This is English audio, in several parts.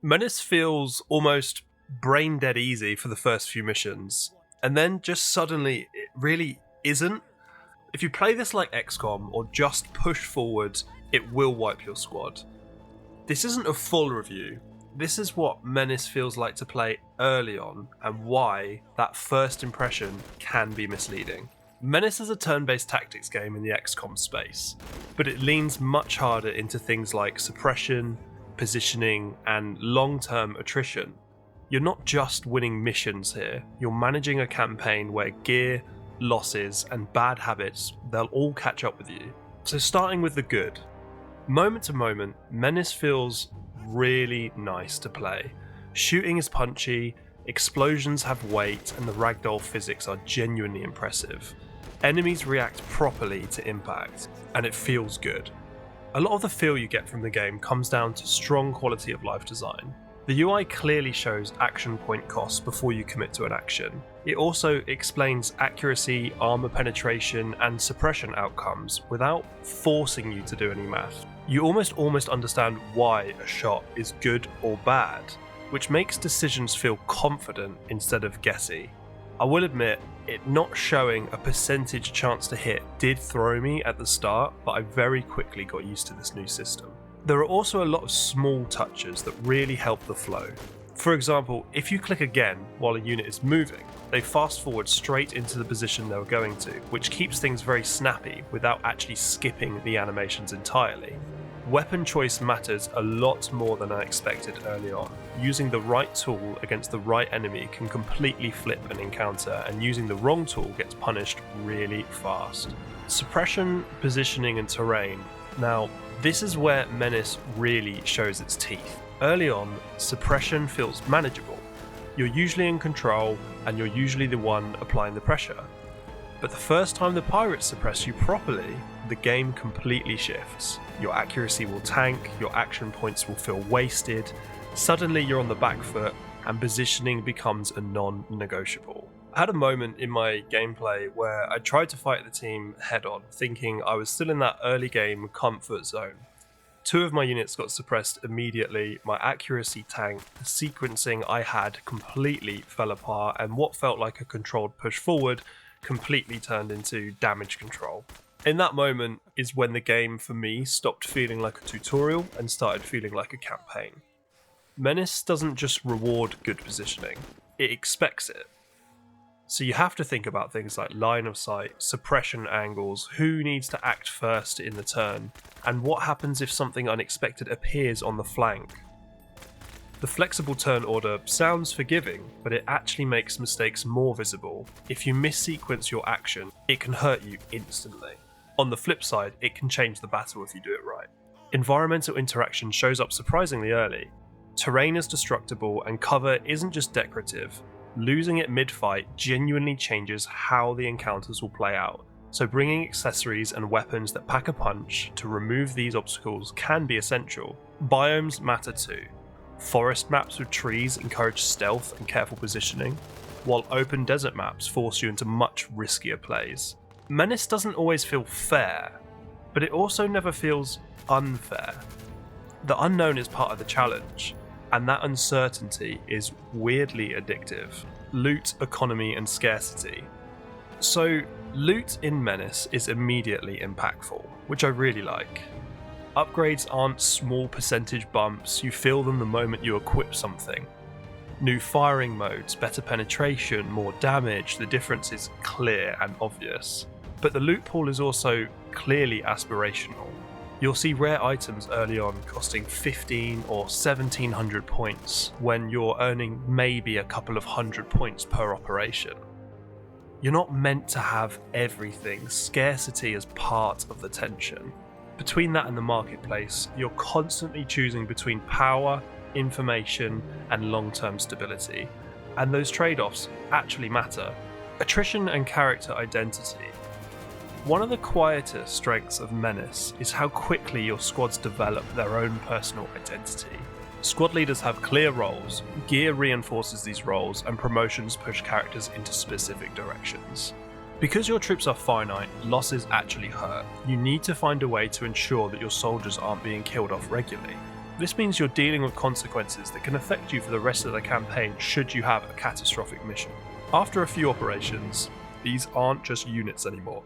Menace feels almost brain dead easy for the first few missions, and then just suddenly it really isn't. If you play this like XCOM or just push forward, it will wipe your squad. This isn't a full review. This is what Menace feels like to play early on and why that first impression can be misleading. Menace is a turn-based tactics game in the XCOM space, but it leans much harder into things like suppression, positioning, and long-term attrition. You're not just winning missions here, you're managing a campaign where gear, losses, and bad habits, they'll all catch up with you. So starting with the good. Moment to moment, Menace feels really nice to play. Shooting is punchy, explosions have weight, and the ragdoll physics are genuinely impressive. Enemies react properly to impact, and it feels good. A lot of the feel you get from the game comes down to strong quality of life design. The UI clearly shows action point costs before you commit to an action. It also explains accuracy, armor penetration, and suppression outcomes without forcing you to do any math. You almost understand why a shot is good or bad, which makes decisions feel confident instead of guessy. I will admit, it not showing a percentage chance to hit did throw me at the start, but I very quickly got used to this new system. There are also a lot of small touches that really help the flow. For example, if you click again while a unit is moving, they fast forward straight into the position they were going to, which keeps things very snappy without actually skipping the animations entirely. Weapon choice matters a lot more than I expected early on. Using the right tool against the right enemy can completely flip an encounter, and using the wrong tool gets punished really fast. Suppression, positioning, and terrain. Now, this is where Menace really shows its teeth. Early on, suppression feels manageable. You're usually in control, and you're usually the one applying the pressure. But the first time the pirates suppress you properly, the game completely shifts. Your accuracy will tank, your action points will feel wasted, suddenly you're on the back foot, and positioning becomes a non-negotiable. I had a moment in my gameplay where I tried to fight the team head-on, thinking I was still in that early game comfort zone. 2 of my units got suppressed immediately, my accuracy tanked, the sequencing I had completely fell apart, and what felt like a controlled push forward completely turned into damage control. In that moment is when the game for me stopped feeling like a tutorial and started feeling like a campaign. Menace doesn't just reward good positioning, it expects it. So you have to think about things like line of sight, suppression angles, who needs to act first in the turn, and what happens if something unexpected appears on the flank. The flexible turn order sounds forgiving, but it actually makes mistakes more visible. If you missequence your action, it can hurt you instantly. On the flip side, it can change the battle if you do it right. Environmental interaction shows up surprisingly early. Terrain is destructible and cover isn't just decorative. Losing it mid-fight genuinely changes how the encounters will play out, so bringing accessories and weapons that pack a punch to remove these obstacles can be essential. Biomes matter too. Forest maps with trees encourage stealth and careful positioning, while open desert maps force you into much riskier plays. Menace doesn't always feel fair, but it also never feels unfair. The unknown is part of the challenge, and that uncertainty is weirdly addictive. Loot, economy, and scarcity. So, loot in Menace is immediately impactful, which I really like. Upgrades aren't small percentage bumps, you feel them the moment you equip something. New firing modes, better penetration, more damage, the difference is clear and obvious. But the loot pool is also clearly aspirational. You'll see rare items early on costing 15 or 1700 points when you're earning maybe a couple of hundred points per operation. You're not meant to have everything, scarcity is part of the tension. Between that and the marketplace, you're constantly choosing between power, information, and long-term stability, and those trade-offs actually matter. Attrition and character identity. One of the quieter strengths of Menace is how quickly your squads develop their own personal identity. Squad leaders have clear roles, gear reinforces these roles, and promotions push characters into specific directions. Because your troops are finite, losses actually hurt. You need to find a way to ensure that your soldiers aren't being killed off regularly. This means you're dealing with consequences that can affect you for the rest of the campaign should you have a catastrophic mission. After a few operations, these aren't just units anymore.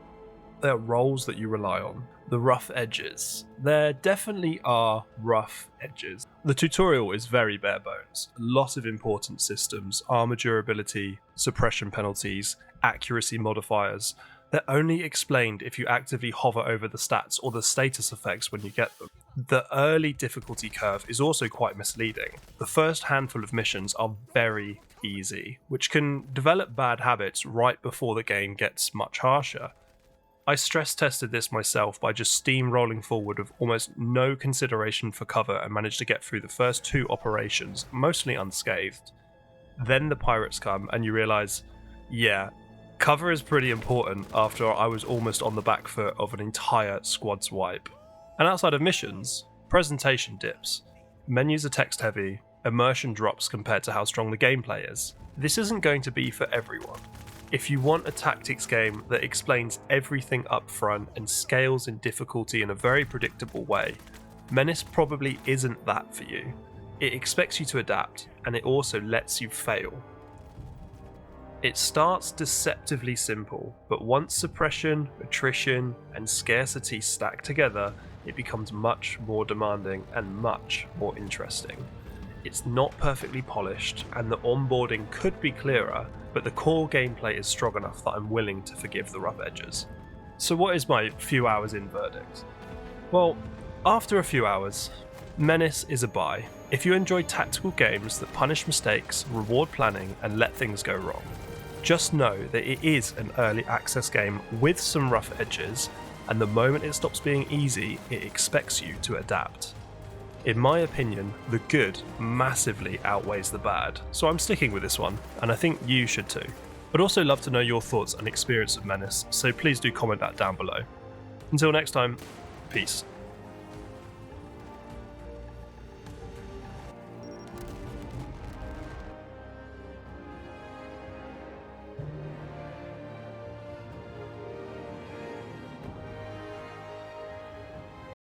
They're roles that you rely on. The rough edges. There definitely are rough edges. The tutorial is very bare bones. A lot of important systems, armor durability, suppression penalties, accuracy modifiers. They're only explained if you actively hover over the stats or the status effects when you get them. The early difficulty curve is also quite misleading. The first handful of missions are very easy, which can develop bad habits right before the game gets much harsher. I stress tested this myself by just steamrolling forward with almost no consideration for cover and managed to get through the first 2 operations, mostly unscathed. Then the pirates come and you realise, yeah, cover is pretty important after I was almost on the back foot of an entire squad's wipe. And outside of missions, presentation dips. Menus are text heavy, immersion drops compared to how strong the gameplay is. This isn't going to be for everyone. If you want a tactics game that explains everything up front and scales in difficulty in a very predictable way, Menace probably isn't that for you. It expects you to adapt, and it also lets you fail. It starts deceptively simple, but once suppression, attrition, and scarcity stack together, it becomes much more demanding and much more interesting. It's not perfectly polished, and the onboarding could be clearer, but the core gameplay is strong enough that I'm willing to forgive the rough edges. So what is my few hours in verdict? Well, after a few hours, Menace is a buy. If you enjoy tactical games that punish mistakes, reward planning, and let things go wrong, just know that it is an early access game with some rough edges, and the moment it stops being easy, it expects you to adapt. In my opinion, the good massively outweighs the bad, so I'm sticking with this one, and I think you should too. I'd also love to know your thoughts and experience of Menace, so please do comment that down below. Until next time, peace.